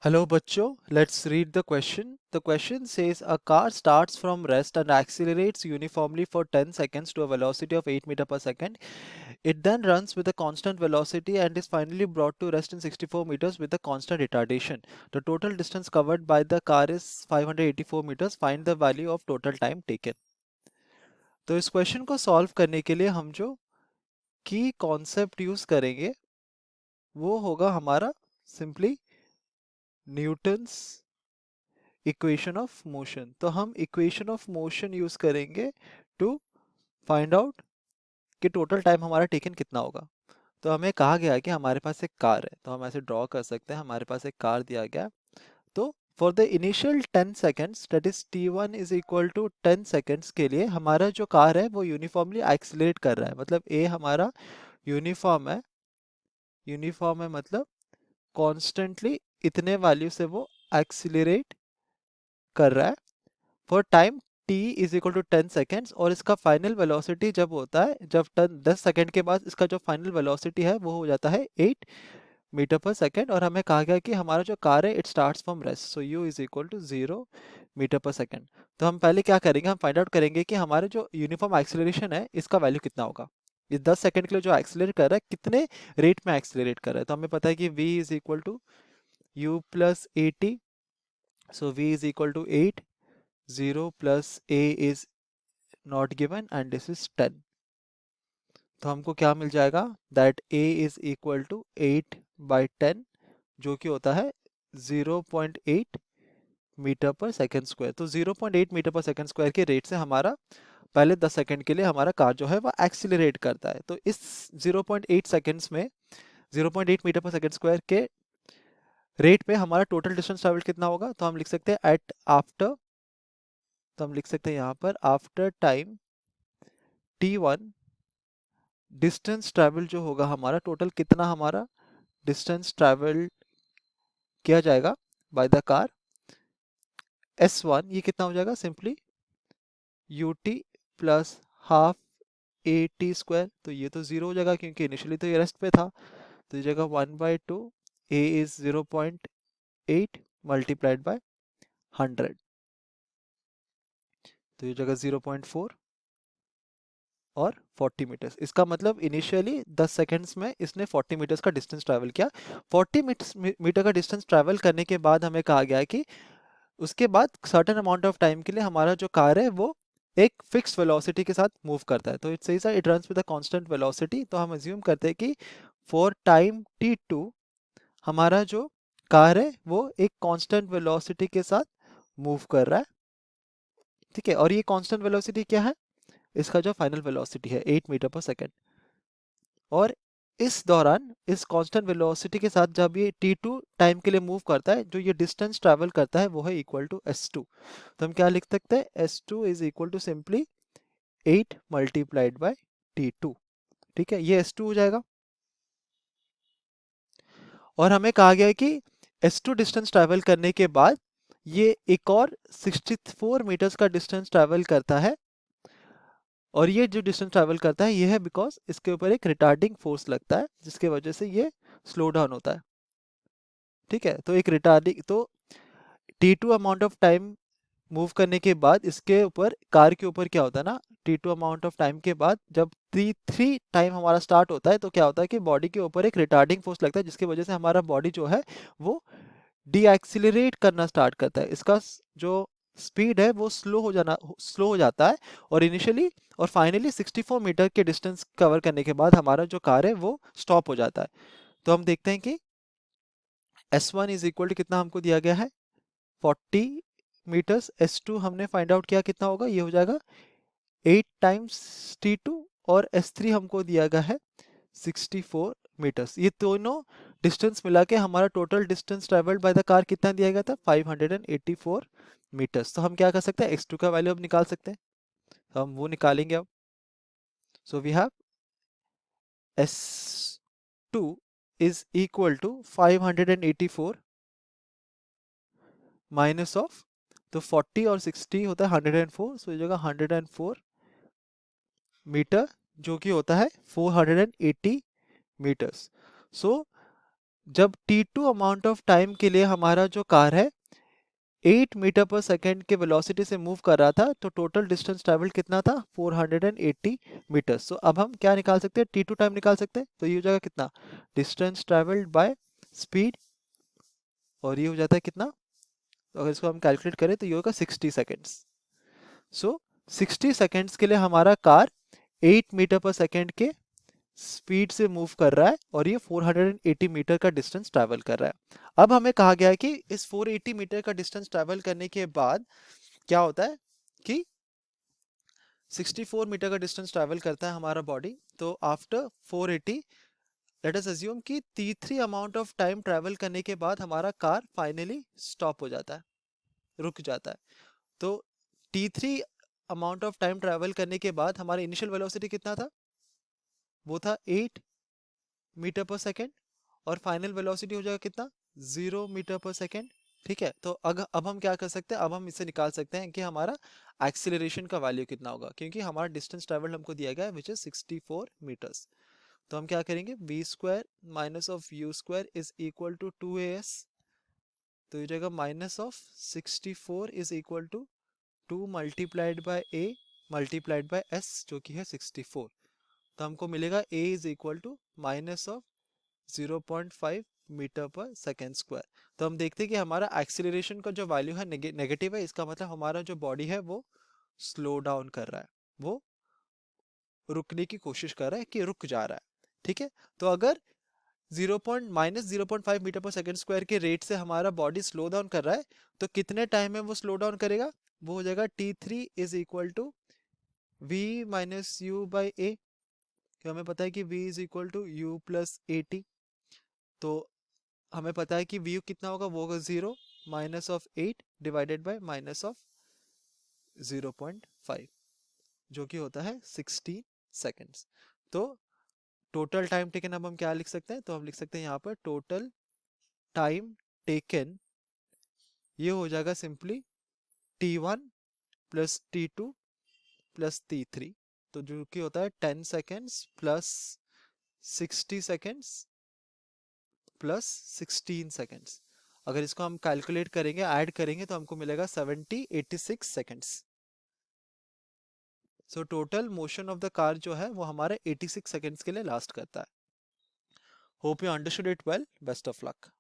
Hello, Bachcho. Let's read the question. The question says a car starts from rest and accelerates uniformly for 10 seconds to a velocity of 8 meters per second. It then runs with a constant velocity and is finally brought to rest in 64 meters with a constant retardation. The total distance covered by the car is 584 meters. Find the value of total time taken. तो इस question को solve करने के लिए हम जो की concept use करेंगे वो होगा हमारा simply Newton's equation of motion. तो हम इक्वेशन ऑफ मोशन यूज करेंगे टू फाइंड आउट कि टोटल टाइम हमारा टेकन कितना होगा। तो हमें कहा गया है कि हमारे पास एक कार है, तो हम ऐसे ड्रॉ कर सकते हैं। हमारे पास एक कार दिया गया है। तो for the initial 10 seconds that is t1 is equal to 10 seconds के लिए हमारा जो कार है वो यूनिफॉर्मली एक्सीलरेट कर रहा है। मतलब ए हमारा यूनिफॉर्म है। यूनिफॉर्म है मतलब कॉन्स्टेंटली इतने वैल्यू से वो एक्सीलरेट कर रहा है for time t is equal to 10 seconds. और इसका फाइनल वेलोसिटी जब होता है, जब 10 सेकेंड के बाद इसका जो फाइनल वेलोसिटी है वो हो जाता है 8 मीटर पर सेकेंड। और हमें कहा गया कि हमारा जो कार है it starts from rest, so u is equal to 0 metre per second. तो हम पहले क्या करेंगे, हम फाइंड आउट करेंगे कि हमारे जो यूनिफॉर्म एक्सीलरेशन है इसका वैल्यू कितना होगा। ये 10 सेकेंड के लिए जो एक्सीलरेट कर रहा है कितने रेट में एक्सीलरेट कर रहा है। तो हमें पता है कि v is equal to u plus 80, so v is equal to 8, 0 plus a is not given and this is 10। तो हमको क्या मिल जाएगा, that a is equal to 8 by 10 जो कि होता है 0.8 मीटर पर सेकेंड स्क्वायर। तो 0.8 मीटर पर सेकेंड स्क्वायर के रेट से हमारा पहले 10 सेकेंड के लिए हमारा कार जो है वो एक्सीलरेट करता है। तो इस 0.8 सेकेंड्स में 0.8 मीटर पर सेकेंड स्क्वायर के रेट पे हमारा टोटल डिस्टेंस ट्रेवल कितना होगा। तो हम लिख सकते हैं एट आफ्टर, तो हम लिख सकते हैं यहाँ पर after time t1 distance travel जो होगा हमारा टोटल कितना हमारा डिस्टेंस ट्रैवल किया जाएगा बाय द कार S1, ये कितना हो जाएगा simply ut plus half A T square. तो ये तो जीरो हो जाएगा क्योंकि इनिशियली तो ये रेस्ट पे था। तो ये जगह 1/2 a इज 0.8 मल्टीप्लाइड बाय 100, तो ये जगह 0.4 और 40 मीटर्स। इसका मतलब इनिशियली 10 सेकेंड्स में इसने 40 मीटर्स का डिस्टेंस ट्रैवल किया। 40 मीटर का डिस्टेंस ट्रैवल करने के बाद हमें कहा गया है कि उसके बाद सर्टेन अमाउंट ऑफ टाइम के लिए हमारा जो कार है वो एक फिक्स वेलोसिटी के साथ मूव करता है। तो it says it runs with a constant velocity. तो हम अज्यूम करते हैं कि फॉर टाइम t2 हमारा जो कार है वो एक कांस्टेंट वेलोसिटी के साथ मूव कर रहा है। ठीक है, और ये कांस्टेंट वेलोसिटी क्या है, इसका जो फाइनल वेलोसिटी है 8 मीटर पर सेकेंड। और इस दौरान इस कांस्टेंट वेलोसिटी के साथ जब ये t2 टाइम के लिए मूव करता है, जो ये डिस्टेंस ट्रैवल करता है वो है इक्वल टू s2। तो हम क्या लिख सकते हैं, s2 is equal to simply 8 multiplied by t2। ठीक है, ये s2 हो जाएगा। और हमें कहा गया है कि s2 डिस्टेंस ट्रैवल करने के बाद ये एक और 64 मीटर्स का डिस्टेंस ट्रैवल करता है। और ये जो डिस्टेंस ट्रैवल करता है ये है बिकॉज इसके ऊपर एक रिटार्डिंग फोर्स लगता है जिसके वजह से ये स्लो डाउन होता है। ठीक है, तो एक रिटार्डिंग, तो t2 amount of time move करने के बाद इसके ऊपर कार के ऊपर क्या होता है ना, t2 अमाउंट ऑफ टाइम के बाद जब t3 टाइम हमारा स्टार्ट होता है तो क्या होता है कि बॉडी के ऊपर एक रिटार्डिंग फोर्स लगता है जिसकी वजह से हमारा बॉडी जो है वो डी एक्सिलरेट करना स्टार्ट करता है। इसका जो स्पीड है वो स्लो हो जाता है। और इनिशियली और फाइनली 64 मीटर के डिस्टेंस कवर करने के बाद हमारा जो कार है वो स्टॉप हो जाता है। तो हम देखते हैं कि S1 इज इक्वल टू कितना हमको दिया गया है 40 मीटर्स। S2 हमने फाइंड आउट किया कितना होगा, ये हो जाएगा 8 टाइम्स t2। और S3 हमको दिया गया है 64 मीटर्स। ये दोनों डिस्टेंस मिला के हमारा total distance travelled by the car कितना दिया गया था 584 मीटर्स। तो हम क्या कर सकते हैं, x2 का वैल्यू अब निकाल सकते हैं। तो हम वो निकालेंगे अब। So we have s2 is equal to 584 minus of, तो 40 और 60 होता है 104, सो ये जगह 104 मीटर जो कि होता है 480 मीटर्स। सो जब t2 अमाउंट ऑफ टाइम के लिए हमारा जो कार है 8 मीटर पर सेकेंड के वेलोसिटी से मूव कर रहा था, तो टोटल डिस्टेंस ट्रेवल कितना था 480 मीटर। सो अब हम क्या निकाल सकते हैं, t2 टाइम निकाल सकते हैं। तो ये हो जाएगा कितना, डिस्टेंस ट्रेवल्ड बाय स्पीड, और ये हो जाता है कितना, तो अगर इसको हम कैलकुलेट करें तो ये होगा 60 सेकेंड्स। सो 60 सेकेंड्स के लिए हमारा कार 8 मीटर पर सेकेंड के स्पीड से मूव कर रहा है और ये 480 मीटर का डिस्टेंस ट्रैवल कर रहा है। अब हमें कहा गया है कि इस 480 मीटर का डिस्टेंस ट्रैवल करने के बाद क्या होता है कि 64 मीटर का डिस्टेंस ट्रैवल करता है हमारा बॉडी। तो आफ्टर 480 लेट अस अज्यूम कि t3 amount of time travel करने के बाद हमारा कार फाइनली स्टॉप हो जाता है, रुक जाता है। तो t3 amount of time travel करने के बाद हमारा इनिशियल वेलोसिटी कितना था, वो था 8 मीटर पर सेकेंड, और फाइनल वेलोसिटी हो जाएगा कितना, 0 मीटर पर सेकेंड। ठीक है, तो अब हम क्या कर सकते हैं, अब हम इससे निकाल सकते हैं कि हमारा एक्सीलरेशन का वैल्यू कितना होगा, क्योंकि हमारा डिस्टेंस ट्रेवल हमको दिया गया है विच इज 64 मीटर्स। तो हम क्या करेंगे, V square minus of U square is equal to 2as। तो ये जाएगा minus of 64 is equal to 2 multiplied by A multiplied by S जो कि है 64। तो हमको मिलेगा a is equal to minus of 0.5 metre per second square. तो हम देखते हैं कि हमारा एक्सीलरेशन का जो वैल्यू है नेगेटिव है, इसका मतलब हमारा जो बॉडी है वो स्लो डाउन कर रहा है, वो रुकने की कोशिश कर रहा है कि रुक जा रहा है। ठीक है, तो अगर 0.-0.5 मीटर पर सेकेंड स्क्वायर के रेट से हमारा बॉडी स्लो डाउन कर रहा है, तो कितने टाइम में वो स्लो डाउन करेगा, वो हो जाएगा t3 is equal to v minus u by a. हमें पता है कि v is equal to u plus a t. तो हमें पता है कि व्यू कितना होगा, वो होगा 0 minus of 8 divided by minus of 0.5 जो कि होता है 16 सेकेंड्स। तो टोटल टाइम टेकन अब हम क्या लिख सकते हैं, तो हम लिख सकते हैं यहाँ पर टोटल टाइम टेकन, ये हो जाएगा simply t1 plus t2 plus t3। तो जो कि होता है 10 seconds plus 60 seconds plus 16 seconds. अगर इसको हम कैलकुलेट करेंगे, ऐड करेंगे, तो हमको मिलेगा 86 seconds. So total motion of the car जो है वो हमारे 86 सेकेंड्स के लिए लास्ट करता है। Hope you understood it well, best of luck.